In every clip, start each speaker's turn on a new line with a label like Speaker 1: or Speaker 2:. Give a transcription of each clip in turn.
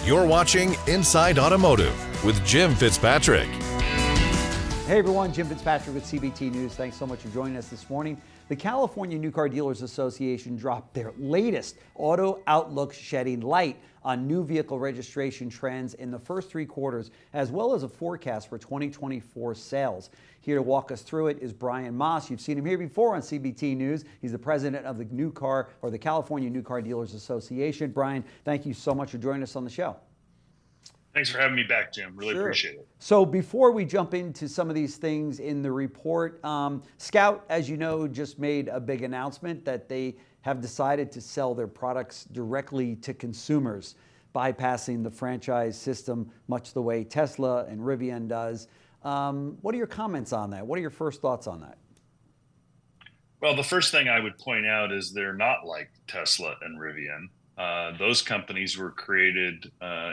Speaker 1: You're watching Inside Automotive with Jim Fitzpatrick.
Speaker 2: Hey everyone, Jim Fitzpatrick with CBT News. Thanks so much for joining us this morning. The California New Car Dealers Association dropped their latest Auto Outlook, shedding light on new vehicle registration trends in the first 3 quarters, as well as a forecast for 2024 sales. Here to walk us through it is Brian Maas. You've seen him here before on CBT News. He's the president of the California New Car Dealers Association. Brian, thank you so much for joining us on the show.
Speaker 3: Thanks for having me back, Jim. Really appreciate it.
Speaker 2: So before we jump into some of these things in the report, Scout, as you know, just made a big announcement that they have decided to sell their products directly to consumers, bypassing the franchise system, much the way Tesla and Rivian does. What are your comments on that? What are your first thoughts on that?
Speaker 3: Well, the first thing I would point out is they're not like Tesla and Rivian. Those companies were created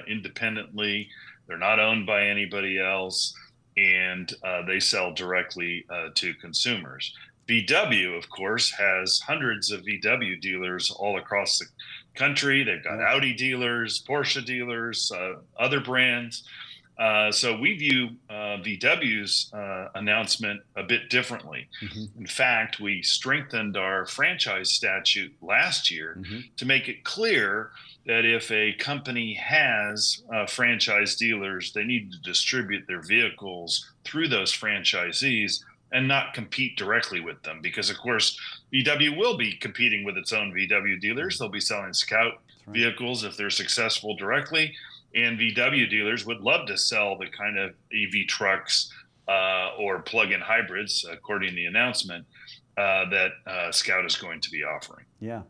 Speaker 3: independently. They're not owned by anybody else, and they sell directly to consumers. VW, of course, has hundreds of VW dealers all across the country. They've got Audi dealers, Porsche dealers, other brands. So we view VW's announcement a bit differently. In fact, we strengthened our franchise statute last year to make it clear that if a company has franchise dealers, they need to distribute their vehicles through those franchisees and not compete directly with them. Because, of course, VW will be competing with its own VW dealers. They'll be selling Scout vehicles if they're successful directly. And VW dealers would love to sell the kind of EV trucks or plug-in hybrids, according to the announcement, that Scout is going to be offering.
Speaker 2: Yeah.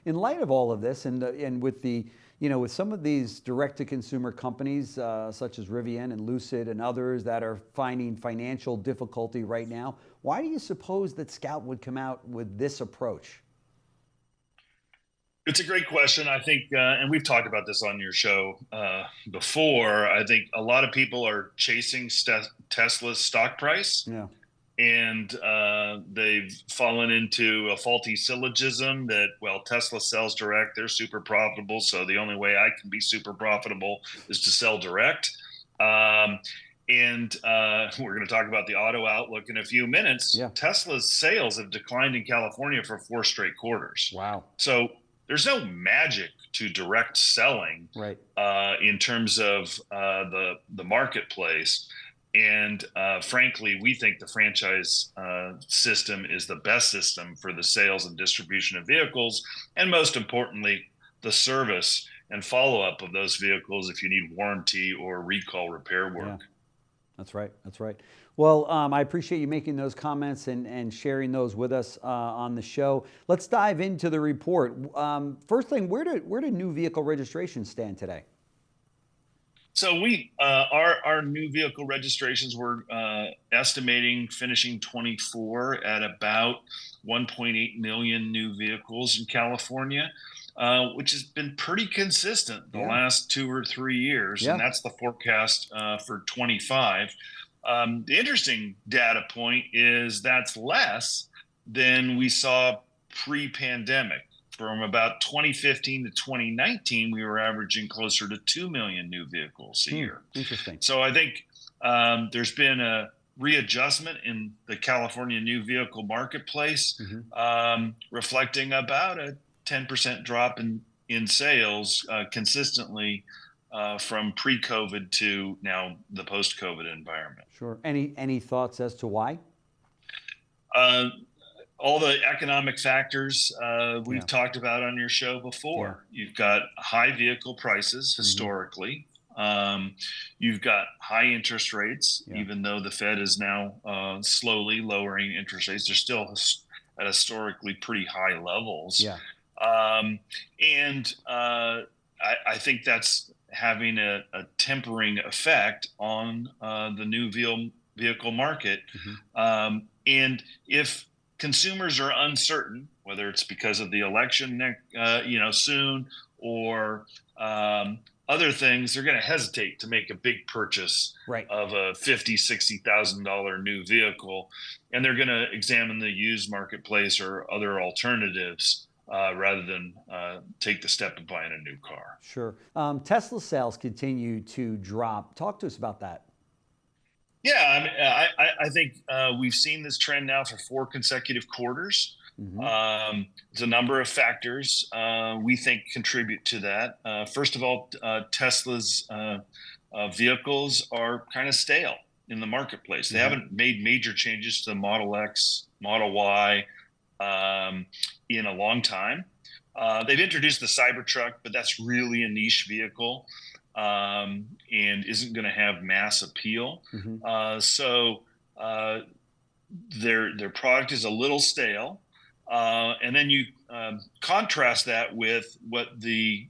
Speaker 2: In light of all of this, and with the, with some of these direct-to-consumer companies, such as Rivian and Lucid and others that are finding financial difficulty right now, why do you suppose that Scout would come out with this approach?
Speaker 3: It's a great question. I think, and we've talked about this on your show before, I think a lot of people are chasing Tesla's stock price. And they've fallen into a faulty syllogism that, well, Tesla sells direct, they're super profitable, so the only way I can be super profitable is to sell direct. And we're going to talk about the Auto Outlook in a few minutes. Tesla's sales have declined in California for 4 straight quarters.
Speaker 2: Wow.
Speaker 3: So there's no magic to direct selling in terms of the marketplace. And frankly, we think the franchise system is the best system for the sales and distribution of vehicles. And most importantly, the service and follow-up of those vehicles if you need warranty or recall repair work.
Speaker 2: That's right. Well, I appreciate you making those comments and sharing those with us on the show. Let's dive into the report. First thing, where do new vehicle registrations stand today?
Speaker 3: So we our new vehicle registrations we're estimating finishing 24 at about 1.8 million new vehicles in California, which has been pretty consistent the last 2 or 3 years, and that's the forecast for 25. The interesting data point is that's less than we saw pre-pandemic. From about 2015 to 2019, we were averaging closer to 2 million new vehicles a year.
Speaker 2: Interesting.
Speaker 3: So I think there's been a readjustment in the California new vehicle marketplace, reflecting about a 10% drop in sales consistently from pre-COVID to now the post-COVID environment.
Speaker 2: Sure. Any thoughts as to why?
Speaker 3: All the economic factors we've talked about on your show before. You've got high vehicle prices historically. You've got high interest rates, even though the Fed is now slowly lowering interest rates. They're still at historically pretty high levels. And I think that's having a tempering effect on the new vehicle market. And if consumers are uncertain, whether it's because of the election, soon, or other things, they're going to hesitate to make a big purchase of a $50,000, $60,000 new vehicle, and they're going to examine the used marketplace or other alternatives rather than take the step of buying a new car.
Speaker 2: Sure. Tesla sales continue to drop. Talk to us about that.
Speaker 3: Yeah, I mean, I think we've seen this trend now for 4 consecutive quarters. There's a number of factors we think contribute to that. First of all, Tesla's vehicles are kind of stale in the marketplace. They haven't made major changes to the Model X, Model Y in a long time. They've introduced the Cybertruck, but that's really a niche vehicle and isn't going to have mass appeal. So their product is a little stale. And then you contrast that with what the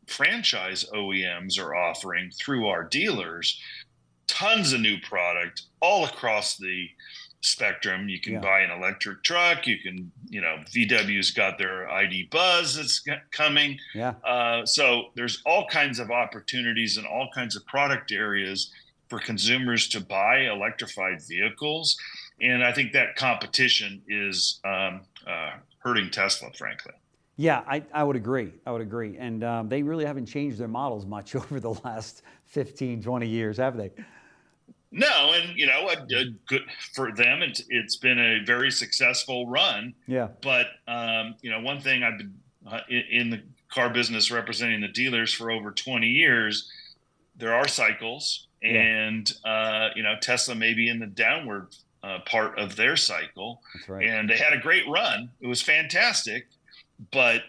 Speaker 3: franchise OEMs are offering through our dealers. Tons of new product all across the spectrum. You can buy an electric truck. You can, VW's got their ID Buzz that's coming. So there's all kinds of opportunities and all kinds of product areas for consumers to buy electrified vehicles. And I think that competition is hurting Tesla, frankly.
Speaker 2: Yeah, I would agree. And they really haven't changed their models much over the last 15, 20 years, have they?
Speaker 3: No, and good for them. It's been a very successful run.
Speaker 2: Yeah.
Speaker 3: But one thing I've been in the car business representing the dealers for over 20 years. There are cycles, and Tesla may be in the downward part of their cycle.
Speaker 2: That's right.
Speaker 3: And they had a great run. It was fantastic, but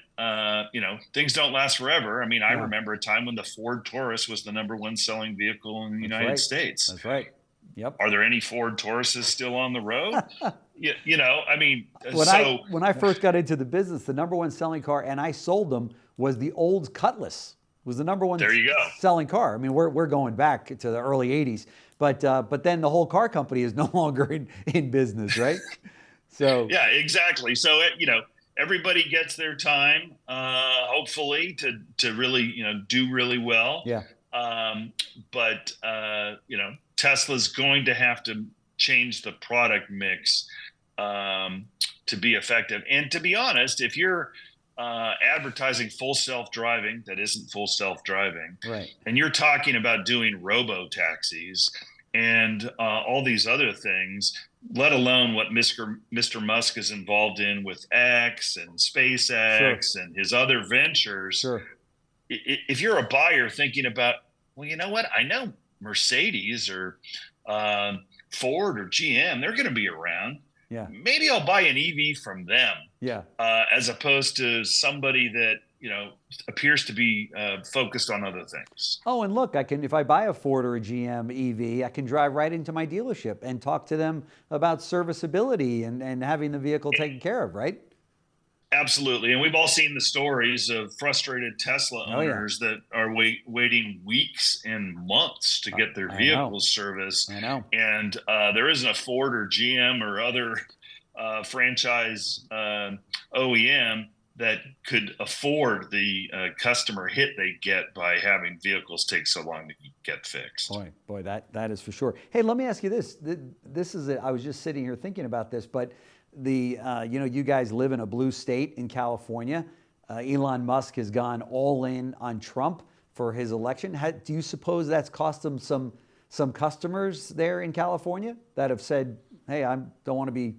Speaker 3: things don't last forever. I mean, I remember a time when the Ford Taurus was the #1 selling vehicle in the United States.
Speaker 2: That's right. Yep.
Speaker 3: Are there any Ford Tauruses still on the road? I mean,
Speaker 2: when I first got into the business, the #1 selling car, and I sold them, was the old Cutlass. Was the #1
Speaker 3: there you go.
Speaker 2: selling car. I mean, we're going back to the early 80s, but then the whole car company is no longer in business, right? So
Speaker 3: yeah, exactly. So everybody gets their time, hopefully, to really do really well.
Speaker 2: Yeah.
Speaker 3: But Tesla's going to have to change the product mix to be effective. And to be honest, if you're advertising full self-driving that isn't full self-driving,
Speaker 2: right,
Speaker 3: and you're talking about doing robo-taxis and all these other things, let alone what Mr. Musk is involved in with X and SpaceX and his other ventures.
Speaker 2: Sure.
Speaker 3: If you're a buyer thinking about, well, you know what? I know Mercedes or Ford or GM, they're going to be around.
Speaker 2: Yeah.
Speaker 3: Maybe I'll buy an EV from them.
Speaker 2: Yeah.
Speaker 3: As opposed to somebody that appears to be focused on other things.
Speaker 2: Oh, and look, if I buy a Ford or a GM EV, I can drive right into my dealership and talk to them about serviceability and having the vehicle taken care of, right?
Speaker 3: Absolutely. And we've all seen the stories of frustrated Tesla owners that are waiting weeks and months to get their vehicles serviced.
Speaker 2: I know.
Speaker 3: And there isn't a Ford or GM or other franchise OEM that could afford the customer hit they get by having vehicles take so long to get fixed.
Speaker 2: Boy, that is for sure. Hey, let me ask you this. This is I was just sitting here thinking about this, but you guys live in a blue state in California. Elon Musk has gone all in on Trump for his election. Do you suppose that's cost him some customers there in California that have said, hey, I don't want to be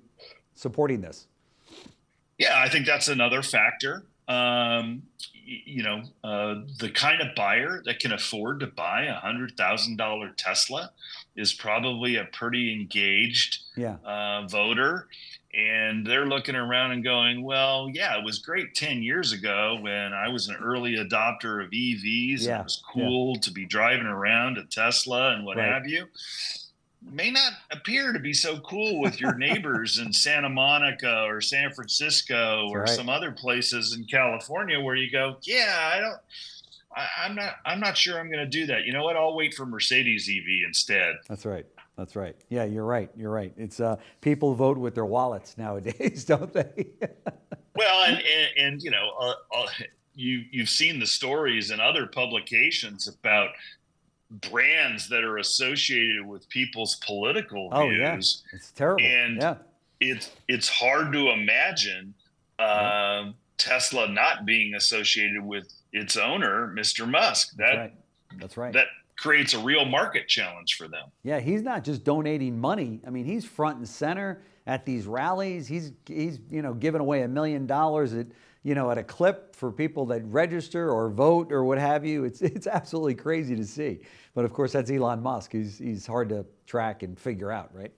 Speaker 2: supporting this?
Speaker 3: Yeah, I think that's another factor. The kind of buyer that can afford to buy a $100,000 Tesla is probably a pretty engaged voter. And they're looking around and going, well, yeah, it was great 10 years ago when I was an early adopter of EVs. And it was cool to be driving around a Tesla and what have you. May not appear to be so cool with your neighbors in Santa Monica or San Francisco or some other places in California where you go, yeah, I'm not sure I'm going to do that. You know what? I'll wait for Mercedes EV instead. That's
Speaker 2: right. Yeah, you're right. It's people vote with their wallets nowadays, don't they?
Speaker 3: Well, and you've seen the stories in other publications about brands that are associated with people's political views.
Speaker 2: Yeah. It's terrible.
Speaker 3: And it's hard to imagine Tesla not being associated with its owner, Mr. Musk.
Speaker 2: That's right.
Speaker 3: That creates a real market challenge for them.
Speaker 2: Yeah, he's not just donating money. I mean, he's front and center at these rallies. He's giving away $1 million at a clip for people that register or vote or what have you. It's absolutely crazy to see. But of course, that's Elon Musk. He's hard to track and figure out, right?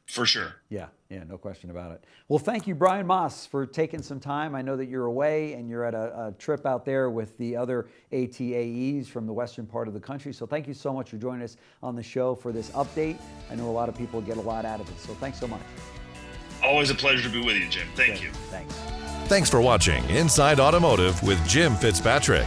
Speaker 3: For sure.
Speaker 2: Yeah, no question about it. Well, thank you, Brian Maas, for taking some time. I know that you're away and you're at a trip out there with the other ATAEs from the western part of the country. So thank you so much for joining us on the show for this update. I know a lot of people get a lot out of it. So thanks so much.
Speaker 3: Always a pleasure to be with you, Jim. Thank you.
Speaker 2: Thanks.
Speaker 1: Thanks for watching Inside Automotive with Jim Fitzpatrick.